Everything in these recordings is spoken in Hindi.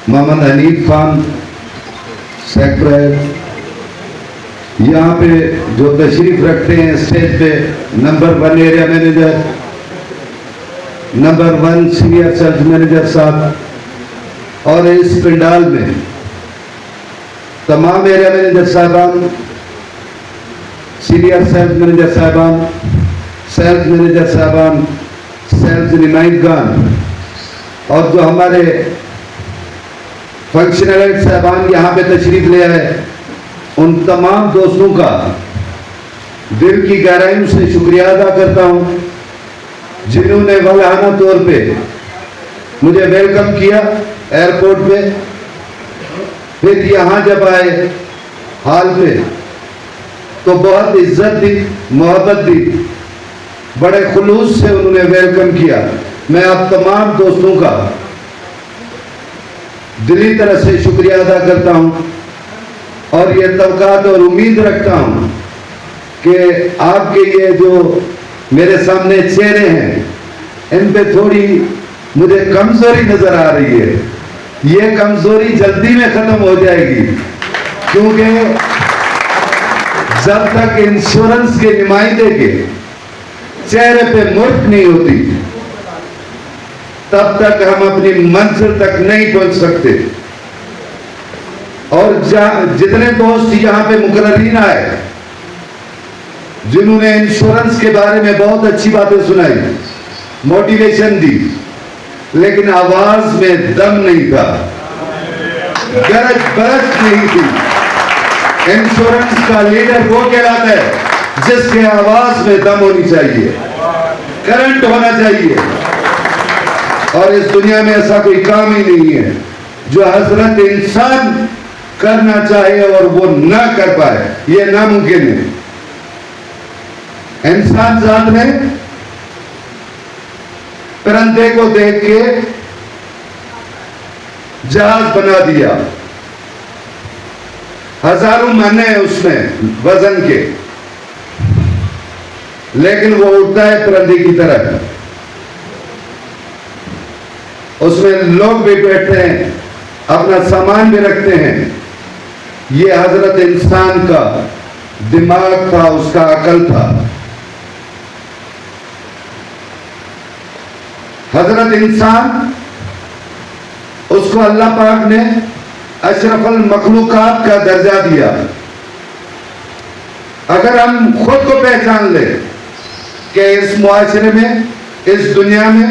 मोहम्मद हनीफ खान सेक्रेटरी, यहाँ पे जो तशरीफ रखते हैं स्टेज पे number 1 area manager, number 1 senior sales manager साहब, और इस पंडाल में तमाम एरिया मैनेजर साहबान, सीनियर सेल्स मैनेजर साहबान, सेल्स मैनेजर साहबान, सेल्स नुमाइंदगान और जो हमारे फंक्शनल साहबान यहाँ पे तशरीफ ले आए, उन तमाम दोस्तों का दिल की गहराइयों से शुक्रिया अदा करता हूँ जिन्होंने वलाना तौर पे मुझे वेलकम किया एयरपोर्ट पे, फिर यहाँ जब आए हाल पे तो बहुत इज्जत दी, मोहब्बत दी, बड़े खुलूस से उन्होंने वेलकम किया। मैं आप तमाम दोस्तों का दिली तरह से शुक्रिया अदा करता हूँ और ये तवक्कात और उम्मीद रखता हूँ कि आपके ये जो मेरे सामने चेहरे हैं इन पे थोड़ी मुझे कमजोरी नजर आ रही है। ये कमजोरी जल्दी में खत्म हो जाएगी, क्योंकि जब तक इंश्योरेंस के नुमाइंदे के चेहरे पे मुर्क नहीं होती तब तक हम अपनी मंजिल तक नहीं पहुंच सकते। और जितने दोस्त यहाँ पे मुकर्ररीन आए जिन्होंने इंश्योरेंस के बारे में बहुत अच्छी बातें सुनाई, मोटिवेशन दी, लेकिन आवाज में दम नहीं था, गरज बरज नहीं थी। इंश्योरेंस का लीडर वो कहलाता है जिसके आवाज में दम होनी चाहिए, करंट होना चाहिए। और इस दुनिया में ऐसा कोई काम ही नहीं है जो हजरत इंसान करना चाहे और वो ना कर पाए, ये नामुमकिन है। इंसान जात ने परिंदे को देख के जहाज बना दिया, हजारों मने हैं उसमें वजन के, लेकिन वो उड़ता है परिंदे की तरह। उसमें लोग भी बैठते हैं, अपना सामान भी रखते हैं। ये हजरत इंसान का दिमाग था, उसका अकल था। हजरत इंसान, उसको अल्लाह पाक ने अशरफुल मखलूकात का दर्जा दिया। अगर हम खुद को पहचान ले कि इस मुआशरे में, इस दुनिया में,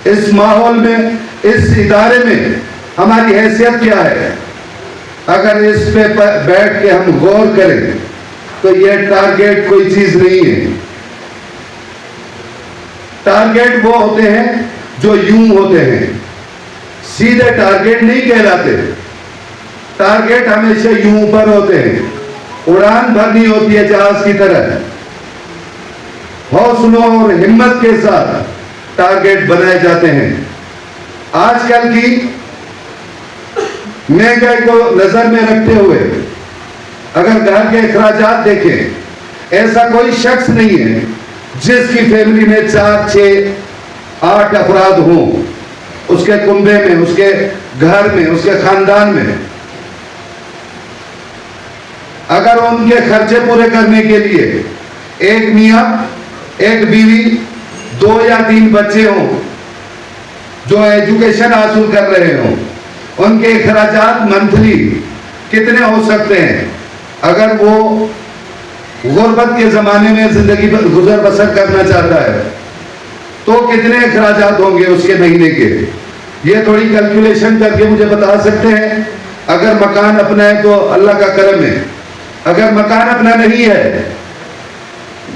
इस माहौल में, इस इदारे में हमारी हैसियत क्या है, अगर इस पे बैठ के हम गौर करें तो यह टारगेट कोई चीज नहीं है। टारगेट वो होते हैं जो यूं होते हैं, सीधे टारगेट नहीं कहलाते। टारगेट हमेशा यूं ऊपर होते हैं, उड़ान भरनी होती है जहाज की तरह। हौसलों और हिम्मत के साथ टारगेट बनाए जाते हैं। आजकल की महंगाई को नजर में रखते हुए अगर घर के अखराजात देखें, ऐसा कोई शख्स नहीं है जिसकी फैमिली में 4, 6, 8 अफराद हों, उसके कुंबे में, उसके घर में, उसके खानदान में। अगर उनके खर्चे पूरे करने के लिए एक मियां, एक बीवी, 2 या 3 बच्चे हों जो एजुकेशन हासिल कर रहे हों, उनके अखराजात मंथली कितने हो सकते हैं? अगर वो गुर्बत के जमाने में जिंदगी गुजर बसर करना चाहता है तो कितने अखराजात होंगे उसके महीने के? ये थोड़ी कैलकुलेशन करके मुझे बता सकते हैं? अगर मकान अपना है तो अल्लाह का करम है, अगर मकान अपना नहीं है,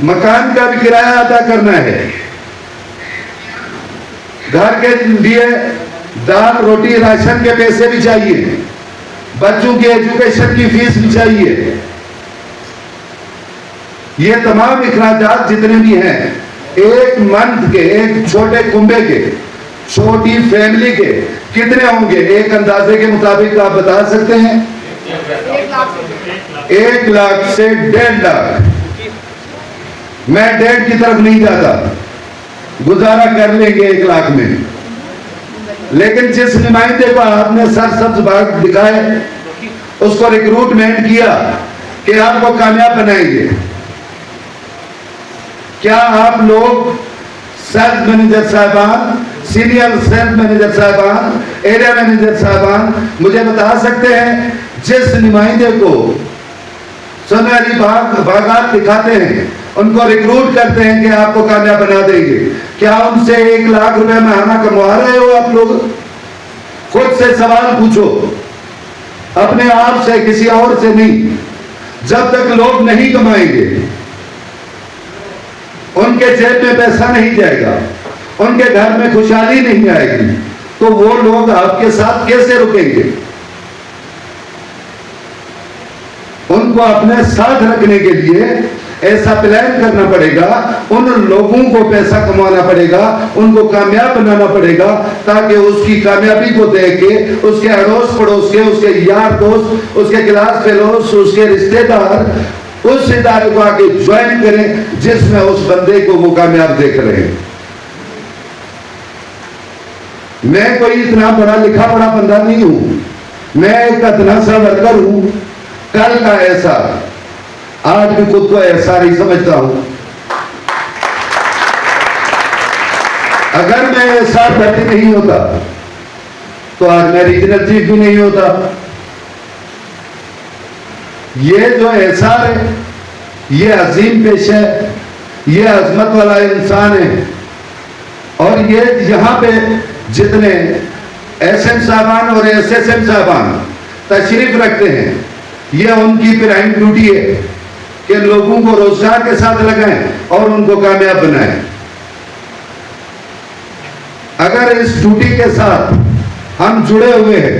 मकान का भी किराया अदा करना है, घर के लिए दाल रोटी राशन के पैसे भी चाहिए, बच्चों की एजुकेशन की फीस भी चाहिए। ये तमाम इखराजात जितने भी हैं, एक मंथ के, एक छोटे कुंबे के, छोटी फैमिली के कितने होंगे? एक अंदाजे के मुताबिक आप बता सकते हैं? 1 लाख से 1.5 लाख। मैं 1.5 की तरफ नहीं जाता, गुजारा कर लेंगे 1 लाख में, लेकिन जिस नुमाइंदे को आपने सरसब्ज बाग दिखाए, उसको रिक्रूटमेंट किया कि आपको कामयाब बनाएंगे, क्या आप लोग सेल्स मैनेजर साहबान, सीनियर सेल्स मैनेजर साहबान, एरिया मैनेजर साहबान मुझे बता सकते हैं जिस नुमाइंदे को सुनहरी बागात दिखाते हैं, उनको रिक्रूट करते हैं कि आपको कामयाब बना देंगे, क्या उनसे 1 लाख रुपए महीना कमा रहे हो आप लोग? खुद से सवाल पूछो, अपने आप से, किसी और से नहीं। जब तक लोग नहीं कमाएंगे, उनके जेब में पैसा नहीं जाएगा, उनके घर में खुशहाली नहीं आएगी, तो वो लोग आपके साथ कैसे रुकेंगे? उनको अपने साथ रखने के लिए ऐसा प्लान करना पड़ेगा, उन लोगों को पैसा कमाना पड़ेगा, उनको कामयाब बनाना पड़ेगा, ताकि उसकी कामयाबी को देख के उसके अड़ोस पड़ोस के, उसके यार दोस्त, उसके क्लास फेलोस, उसके रिश्तेदार उस इदारे को आके ज्वाइन करें जिसमें उस बंदे को वो कामयाब देख रहे हैं। मैं कोई इतना बड़ा लिखा पढ़ा बंदा नहीं हूं, मैं एक अदना सा वर्कर हूं। कल का ऐसा, आज भी खुद को ऐसा नहीं समझता हूं। अगर मैं ऐसा भर्ती नहीं होता तो आज मैं रीजनल चीफ भी नहीं होता। ये जो एहसार है, ये अजीम पेश है, ये अजमत वाला इंसान है। और ये यहां पे जितने एसएम साहबान और एसएसएम साहबान तशरीफ रखते हैं, ये उनकी प्राइम ड्यूटी है कि लोगों को रोजगार के साथ लगाएं और उनको कामयाब बनाएं। अगर इस ड्यूटी के साथ हम जुड़े हुए हैं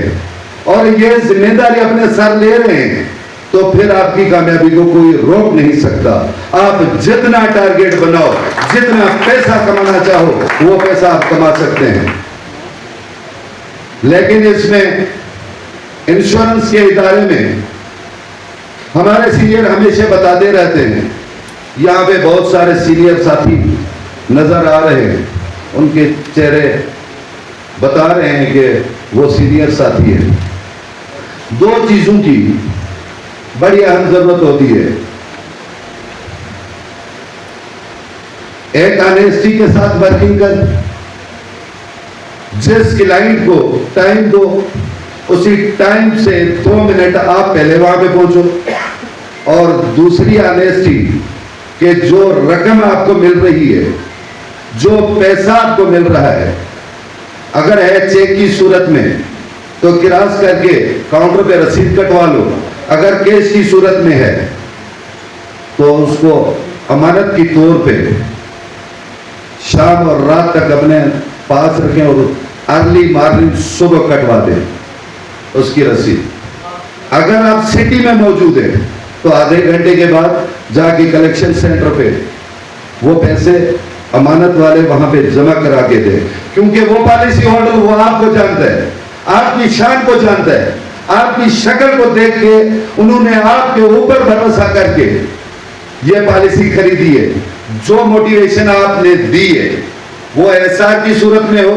और ये जिम्मेदारी अपने सर ले रहे हैं, तो फिर आपकी कामयाबी को कोई रोक नहीं सकता। आप जितना टारगेट बनाओ, जितना पैसा कमाना चाहो, वो पैसा आप कमा सकते हैं। लेकिन इसमें इंश्योरेंस के इदारे में हमारे सीनियर हमेशा बताते रहते हैं, यहाँ पे बहुत सारे सीनियर साथी नजर आ रहे हैं, उनके चेहरे बता रहे हैं कि वो सीनियर साथी हैं। 2 चीजों की बड़ी अहम जरूरत होती है, एक ऑनेस्टी के साथ वर्किंग कर, जिस क्लाइंट को टाइम दो, उसी टाइम से 2 मिनट आप पहले वहां पे पहुंचो। और दूसरी ऑनेस्टी कि जो रकम आपको मिल रही है, जो पैसा आपको मिल रहा है, अगर है चेक की सूरत में तो क्रॉस करके काउंटर पे रसीद कटवा लो, अगर कैश की सूरत में है तो उसको अमानत की तौर पे शाम और रात तक अपने पास रखें और अर्ली मॉर्निंग सुबह कटवा दें उसकी रसीद। अगर आप सिटी में मौजूद हैं तो आधे घंटे के बाद जाके कलेक्शन सेंटर पे वो पैसे अमानत वाले वहां पे जमा करा के दे, क्योंकि वो पॉलिसी होल्डर वो आपको जानता है, आपकी शान को जानता है, आपकी शक्ल को देख के उन्होंने आपके ऊपर भरोसा करके ये पॉलिसी खरीदी है। जो मोटिवेशन आपने दी है, वो एसआर की सूरत में हो,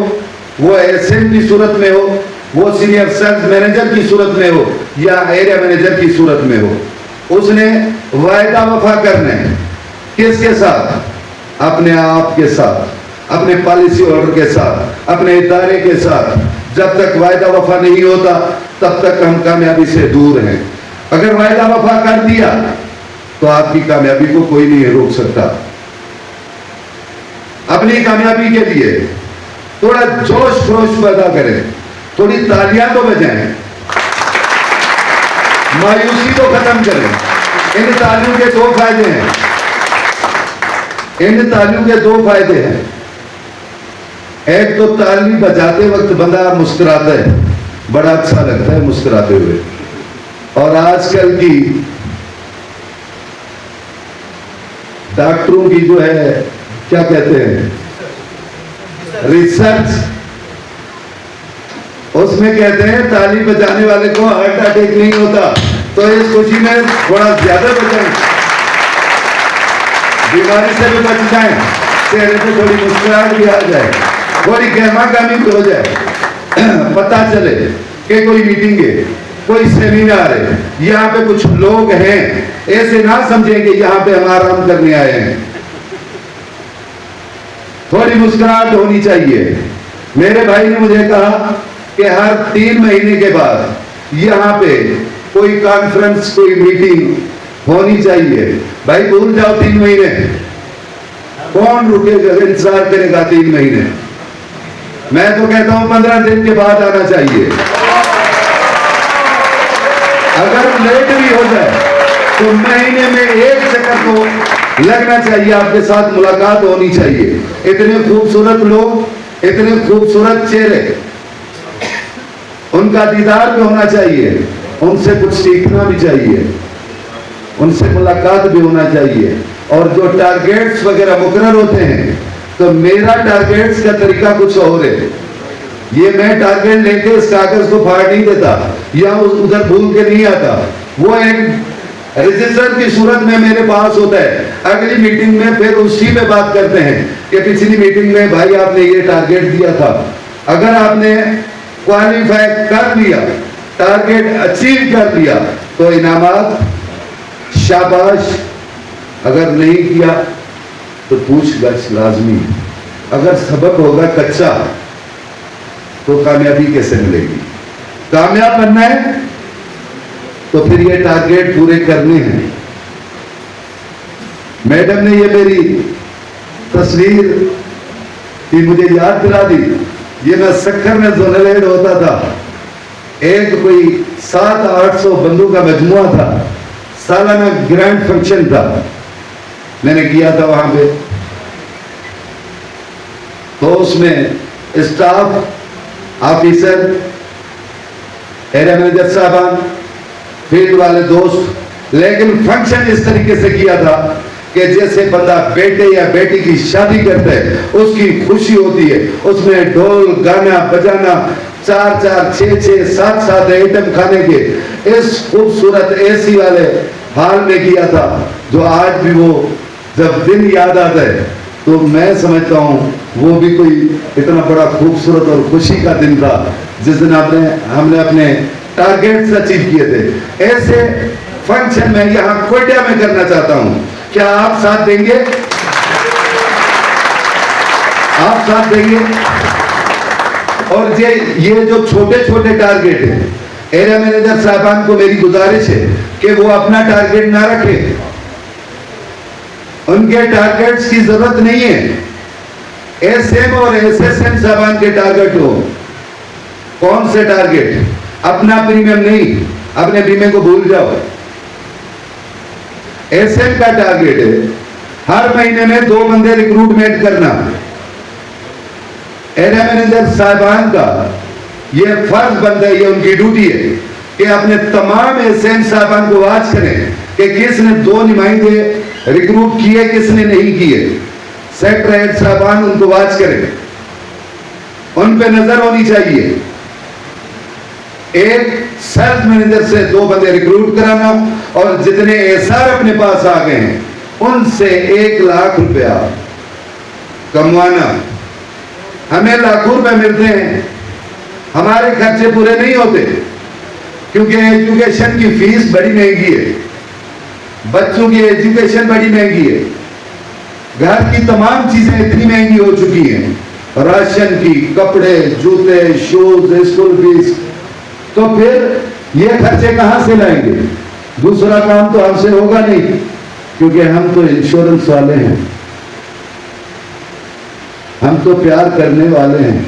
वो एसएम की सूरत में हो, वो सीनियर सेल्स मैनेजर की सूरत में हो या एरिया मैनेजर की सूरत में हो, उसने वायदा वफा करना है। किसके साथ? अपने आप के साथ, अपने पॉलिसी होल्डर के साथ, अपने इदारे के साथ। जब तक वायदा वफा नहीं होता तब तक हम कामयाबी से दूर हैं। अगर वायदा वफा कर दिया तो आपकी कामयाबी को कोई नहीं रोक सकता। अपनी कामयाबी के लिए थोड़ा जोश खरोश पैदा करें, थोड़ी तालियां तो बजाएं, मायूसी को खत्म करें। इन तालियों के 2 फायदे हैं, इन तालियों के 2 फायदे हैं। एक तो ताली बजाते वक्त बंदा मुस्कुराता है, बड़ा अच्छा लगता है मुस्कुराते हुए। और आजकल की डॉक्टरों की जो है, क्या कहते हैं, रिसर्च, उसमें कहते हैं ताली बजाने वाले को हार्ट अटैक नहीं होता। तो इस खुशी में थोड़ा ज्यादा बजाएं, बीमारी से भी बच जाएं, चेहरे पे थोड़ी मुस्कुराहट भी आ जाए, थोड़ी गहमा गहमी भी हो जाए, पता चले कि कोई मीटिंग है, कोई सेमिनार है, यहाँ पे कुछ लोग हैं, ऐसे ना समझें कि यहाँ पे हम आराम करने आए हैं। थोड़ी मुस्कुराहट होनी चाहिए। मेरे भाई ने मुझे कहा कि हर 3 महीने के बाद यहाँ पे कोई कॉन्फ्रेंस, कोई मीटिंग होनी चाहिए। भाई भूल जाओ 3 महीने, कौन रुकेगा, इंतजार करेगा 3 महीने? मैं तो कहता हूं 15 दिन के बाद आना चाहिए। अगर लेट भी हो जाए तो महीने में 1 चक्कर तो लगना चाहिए, आपके साथ मुलाकात होनी चाहिए। इतने खूबसूरत लोग, इतने खूबसूरत चेहरे, उनका दीदार भी होना चाहिए, उनसे कुछ सीखना भी चाहिए, उनसे मुलाकात भी होना चाहिए। और जो टारगेट्स वगैरह मुकर्रर होते हैं, तो मेरा टारगेट्स का तरीका कुछ और है। ये मैं टारगेट लेके इस कागज को फाड़ नहीं देता या उधर भूल के नहीं आता, वो एक रजिस्टर की सूरत में मेरे पास होता है। अगली मीटिंग में फिर उसी पे बात करते हैं कि पिछली मीटिंग में भाई आपने ये टारगेट दिया था, अगर आपने क्वालिफाई कर लिया, टारगेट अचीव कर लिया तो इनामात, शाबाश। अगर नहीं किया तो पूछगछ लाजमी। अगर सबक होगा कच्चा तो कामयाबी कैसे मिलेगी? कामयाब बनना है तो फिर ये टारगेट पूरे करने हैं। मैडम ने ये मेरी तस्वीर की मुझे याद दिला दी। ये मैं सक्खर में जोनल होता था, एक कोई 700-800 बंदों का मजमुआ था, सालाना ग्रैंड फंक्शन था, मैंने किया था वहां पे। तो उसमें स्टाफ, ऑफिसर, एरिया मैनेजर साहबान, फील्ड वाले दोस्त, लेकिन फंक्शन इस तरीके से किया था कि जैसे बंदा बेटे या बेटी की शादी करता है, उसकी खुशी होती है, उसमें ढोल गाना बजाना, 4-4, 6-6, 7-7 आइटम खाने के इस खूबसूरत एसी वाले हाल में किया था, जो आज भी वो जब दिन याद आता है तो मैं समझता हूँ वो भी कोई इतना बड़ा खूबसूरत और खुशी का दिन था जिस दिन हमने अपने टारगेट्स अचीव किए थे। ऐसे फंक्शन में यहाँ कोयटा में करना चाहता हूँ। क्या आप साथ देंगे? आप साथ देंगे? और ये जो छोटे छोटे टारगेट है, एरिया मैनेजर साहबान को मेरी गुजारिश है कि वो अपना टारगेट ना रखें। उनके टारगेट्स की जरूरत नहीं है। एसएम और एसएसएम साहबान के टारगेट हो। कौन से टारगेट? अपना प्रीमियम नहीं, अपने प्रीमियम को भूल जाओ। एसएम का टारगेट है हर महीने में 2 बंदे रिक्रूटमेंट करना। एरिया मैनेजर साहबान का ये फर्ज बनता है, ये उनकी ड्यूटी है कि अपने तमाम एसएम साहबान को वाच करें कि किसने 2 नुमाइंदे रिक्रूट किए, किसने नहीं किए। सेक्टर हेड साहबान उनको वाच करें, उन पे नजर होनी चाहिए। एक सेल्स मैनेजर से 2 बंदे रिक्रूट कराना और जितने एसआर अपने पास आ गए हैं उनसे 1 लाख रुपया कमवाना। हमें लाखों रुपए मिलते हैं, हमारे खर्चे पूरे नहीं होते क्योंकि एजुकेशन की फीस बड़ी महंगी है, बच्चों की एजुकेशन बड़ी महंगी है, घर की तमाम चीजें इतनी महंगी हो चुकी हैं, राशन की, कपड़े, जूते, शूज, स्कूल फीस। तो फिर ये खर्चे कहां से लाएंगे? दूसरा काम तो हमसे होगा नहीं क्योंकि हम तो इंश्योरेंस वाले हैं, हम तो प्यार करने वाले हैं,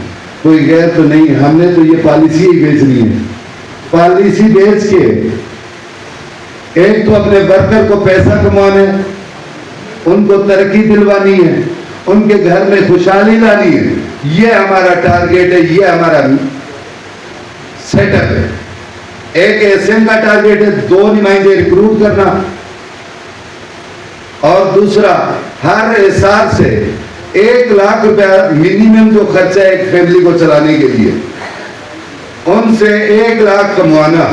कोई गैर तो नहीं। हमने तो ये पॉलिसी ही बेचनी है। पॉलिसी बेच के एक तो अपने वर्कर को पैसा कमाना है, उनको तरक्की दिलवानी है, उनके घर में खुशहाली लानी है। ये हमारा टारगेट है, ये हमारा सेटअप है। एक एसएम का टारगेट है 2 नुमाइंदे रिक्रूट करना और दूसरा हर एसआर से 1 लाख रुपया मिनिमम जो खर्चा है एक फैमिली को चलाने के लिए, उनसे 1 लाख कमवाना।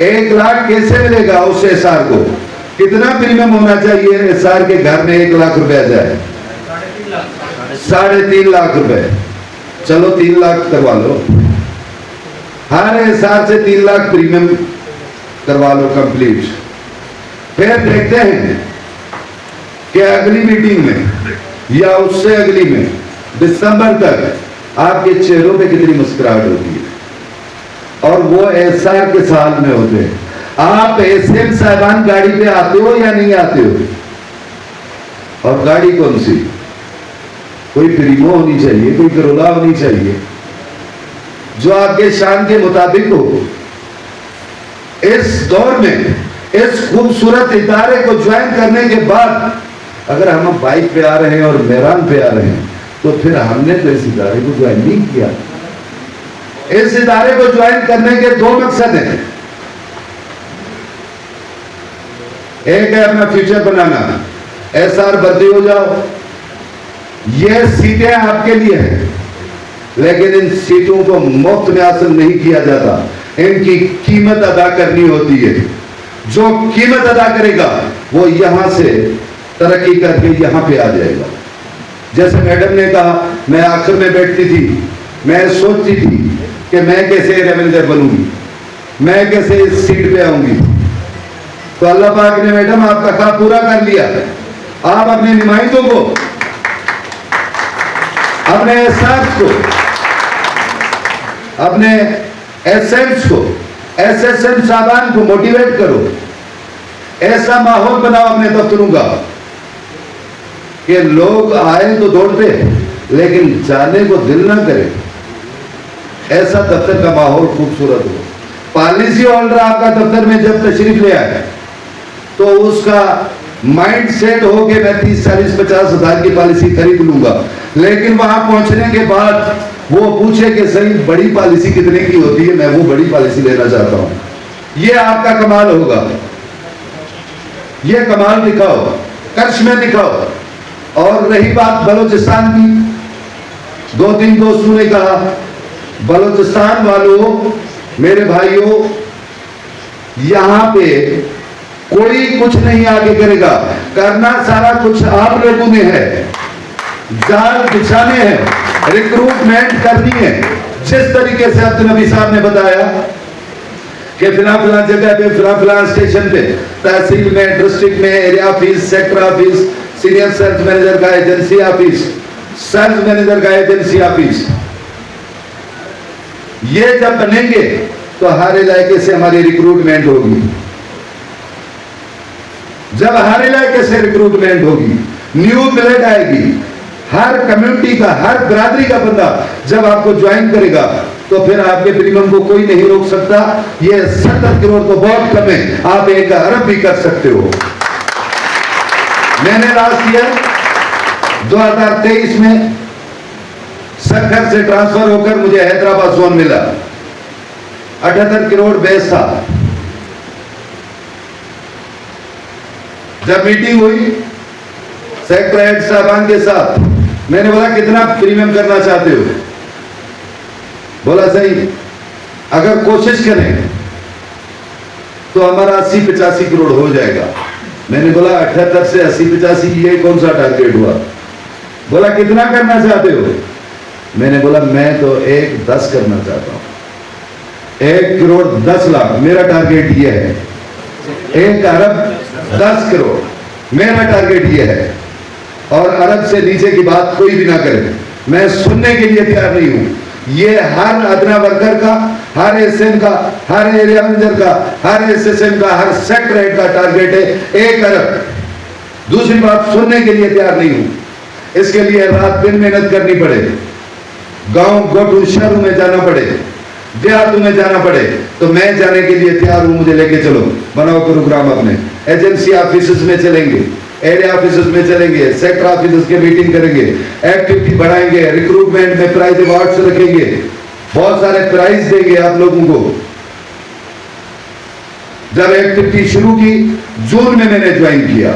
1 लाख कैसे मिलेगा उस एसआर को? कितना प्रीमियम होना चाहिए एसआर के घर में 1 लाख रुपया जाए? 3.5 लाख रुपए। चलो 3 लाख करवा लो, हर हिसाब से 3 लाख प्रीमियम करवा लो कंप्लीट। फिर देखते हैं कि अगली मीटिंग में या उससे अगली में दिसंबर तक आपके चेहरों पे कितनी मुस्कुराहट होती है। और वो एसआर के साल में होते हैं। आप एसएम साहिबान गाड़ी पे आते हो या नहीं आते हो? और गाड़ी कौन सी? कोई प्रीमो होनी चाहिए, कोई करोला होनी चाहिए जो आपके शान के मुताबिक हो। इस दौर में इस खूबसूरत इदारे को ज्वाइन करने के बाद अगर हम बाइक पे आ रहे हैं और मैदान पे आ रहे हैं तो फिर हमने तो इस इदारे को ज्वाइन नहीं किया। इस इदारे को ज्वाइन करने के 2 मकसद हैं। एक है अपना फ्यूचर बनाना, एसआर भर्ती हो जाओ। ये सीटें आपके लिए हैं, लेकिन इन सीटों को मुफ्त में हासिल नहीं किया जाता, इनकी कीमत अदा करनी होती है। जो कीमत अदा करेगा वो यहां से तरक्की करके यहां पे आ जाएगा। जैसे मैडम ने कहा, मैं आखिर में बैठती थी, मैं सोचती थी कि मैं कैसे मैनेजर बनूंगी, मैं कैसे इस सीट पे आऊंगी। तो अल्लाह पाक ने मैडम आपका ख्वाब पूरा कर लिया। आप अपने नुमाइंदों को, अपने एसआर्स को, अपने एसएम्स को, एसएसएम साहबान को मोटिवेट करो। ऐसा माहौल बनाओ अपने दफ्तरों का कि लोग आए तो दौड़ते लेकिन जाने को दिल ना करे। ऐसा दफ्तर का माहौल खूबसूरत हो। पॉलिसी होल्डर आपका दफ्तर में जब तशरीफ ले आए तो उसका माइंड सेट हो कि मैं 30, 40, 50 हजार की पॉलिसी खरीद लूंगा, लेकिन वहां पहुंचने के बाद वो पूछे कि सही बड़ी पॉलिसी कितने की होती है, मैं वो बड़ी पॉलिसी लेना चाहता हूं। ये आपका कमाल होगा। ये कमाल दिखाओ, कर्श में दिखाओ। और रही बात बलूचिस्तान की, 2-3 दोस्तों ने कहा, बलूचिस्तान वालों, मेरे भाइयों, यहां पे कोई कुछ नहीं आगे करेगा, करना सारा कुछ आप लोगों ने है। जाल बिछाने हैं, रिक्रूटमेंट करनी है। जिस तरीके से अब्दुल नबी साहब ने बताया कि फिला जगह पे, फिला स्टेशन पे, तहसील में, डिस्ट्रिक्ट में, area office, sector office, senior search manager का एजेंसी ऑफिस, सर्च मैनेजर का एजेंसी ऑफिस, ये जब बनेंगे तो हर इलाके से हमारी रिक्रूटमेंट होगी। जब हर इलाके से रिक्रूटमेंट होगी, न्यू ब्लड आएगी, हर कम्युनिटी का, हर बिरादरी का बंदा जब आपको ज्वाइन करेगा तो फिर आपके प्रीमियम को कोई नहीं रोक सकता। ये 70 करोड़ तो बहुत कम है, आप 1 अरब भी कर सकते हो। मैंने लास्ट ईयर 2023 में सरकार से ट्रांसफर होकर मुझे हैदराबाद जोन मिला, 78 करोड़ बेस था। जब मीटिंग हुई सेक्टर हेड साहबान के साथ, मैंने बोला कितना प्रीमियम करना चाहते हो? बोला सही, अगर कोशिश करें तो हमारा 80-85 करोड़ हो जाएगा। मैंने बोला 78 से 80-85 ये कौन सा टारगेट हुआ? बोला कितना करना चाहते हो? मैंने बोला मैं तो 1-10 करना चाहता हूं। 1 करोड़ 10 लाख मेरा टारगेट ये है। 1 अरब 10 करोड़ मेरा टारगेट ये है। और अरब से नीचे की बात कोई भी ना करे, मैं सुनने के लिए तैयार नहीं हूं। ये हर अदना वर्कर का, हर एसएम का, हर एरिया मैनेजर का, हर एसएसएम का, हर सेक्टर हेड का टारगेट है 1 अरब। दूसरी बात, सुनने के लिए तैयार नहीं हूं। इसके लिए रात दिन मेहनत करनी पड़े, गांव गोटू शहरों में जाना पड़े, देहातों में जाना पड़े, तो मैं जाने के लिए तैयार हूं। मुझे लेके चलो, बनाओ प्रोग्राम। अपने एजेंसी ऑफिस में चलेंगे, एरिया ऑफिस में चलेंगे, सेक्टर ऑफिस के मीटिंग करेंगे, एक्टिविटी बढ़ाएंगे, रिक्रूटमेंट में प्राइज अवार्ड्स रखेंगे, बहुत सारे प्राइज देंगे आप लोगों को। जब एक्टिविटी शुरू की, जून में मैंने ज्वाइन किया,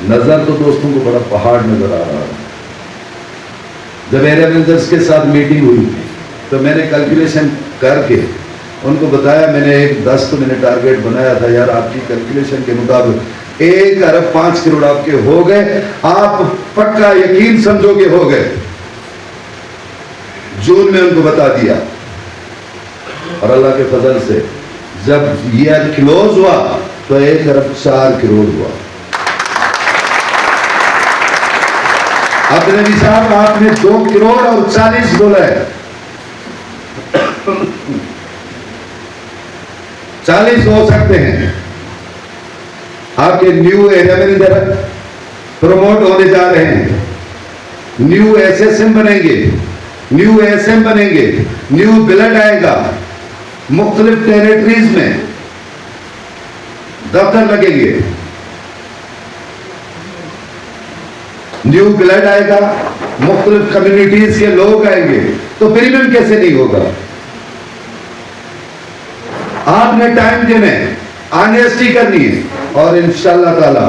नजर तो दोस्तों को बड़ा पहाड़ नजर आ रहा है। जब एरिया मैनेजर्स के साथ मीटिंग हुई तो मैंने कैलकुलेशन करके उनको बताया, मैंने 1-10 तो मैंने टारगेट बनाया था यार, आपकी कैलकुलेशन के मुताबिक 1 अरब 5 करोड़ आपके हो गए। आप पक्का यकीन समझोगे हो गए। जून में उनको बता दिया, और अल्लाह के फजल से जब ईयर क्लोज हुआ तो 1 अरब 4 करोड़ हुआ। अब नबी साहब आपने 2 करोड़ और 40 बोला है, 40 हो सकते हैं। आपके न्यू एरिया में इधर प्रमोट होने जा रहे हैं, न्यू एसएसएम बनेंगे, न्यू एसएम बनेंगे, न्यू ब्लड आएगा, मुख्तलिफ टेरिटरीज में दफ्तर लगेंगे, न्यू ब्लड आएगा, मुख्तलिफ कम्युनिटीज के लोग आएंगे, तो प्रीमियम कैसे नहीं होगा? आपने टाइम देना है, ऑनेस्टी करनी है, और इंशाअल्लाह ताला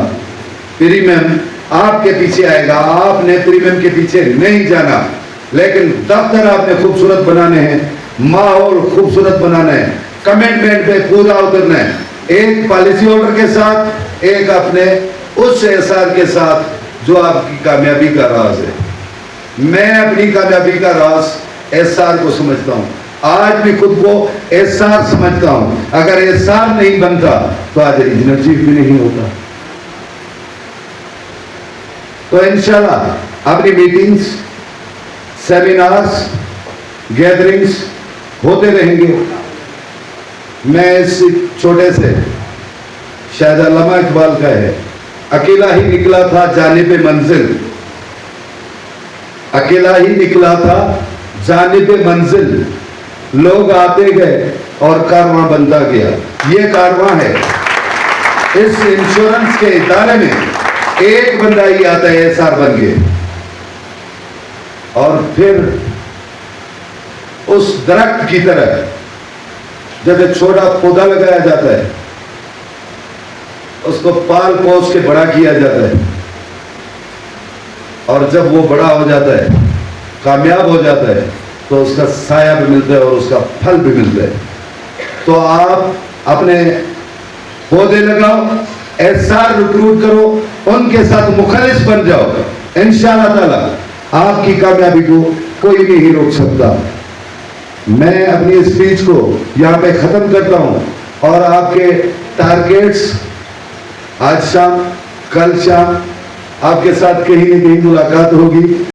प्रीमियम आपके पीछे आएगा। आपने प्रीमियम के पीछे नहीं जाना, लेकिन दफ्तर आपने खूबसूरत बनाने हैं, माहौल खूबसूरत बनाना है, कमिटमेंट पे पूरा उतरना है, एक पॉलिसी होल्डर के साथ, एक अपने उस एहसास के साथ जो आपकी कामयाबी का राज है। मैं अपनी कामयाबी का राज एहसास को समझता हूं, आज भी खुद को एहसास समझता हूं। अगर एहसास नहीं बनता तो आज रीजनल चीफ भी नहीं होता। तो इंशाल्लाह अपनी मीटिंग्स, सेमिनार्स, गैदरिंग्स होते रहेंगे। मैं इस छोटे से, शायद अल्लामा इकबाल का है, अकेला ही निकला था जाने पे मंजिल, अकेला ही निकला था जाने पे मंजिल, लोग आते गए और कारवां बनता गया। ये कारवां है। इस इंश्योरेंस के इदारे में एक बंदा ही आता है एसआर बन के, और फिर उस दरख्त की तरह जब छोटा पौधा लगाया जाता है, उसको पाल पोस के बड़ा किया जाता है, और जब वो बड़ा हो जाता है, कामयाब हो जाता है, तो उसका साया भी मिलता है और उसका फल भी मिलता है। तो आप अपने पौधे लगाओ, एहसार रिक्रूट करो, उनके साथ मुखलिस बन जाओ। इंशाअल्लाह ताला आपकी कामयाबी को कोई नहीं रोक सकता। मैं अपनी स्पीच को यहाँ पे खत्म करता हूँ, और आपके टारगेट्स आज शाम, कल शाम आपके साथ कहीं न कहीं मुलाकात होगी।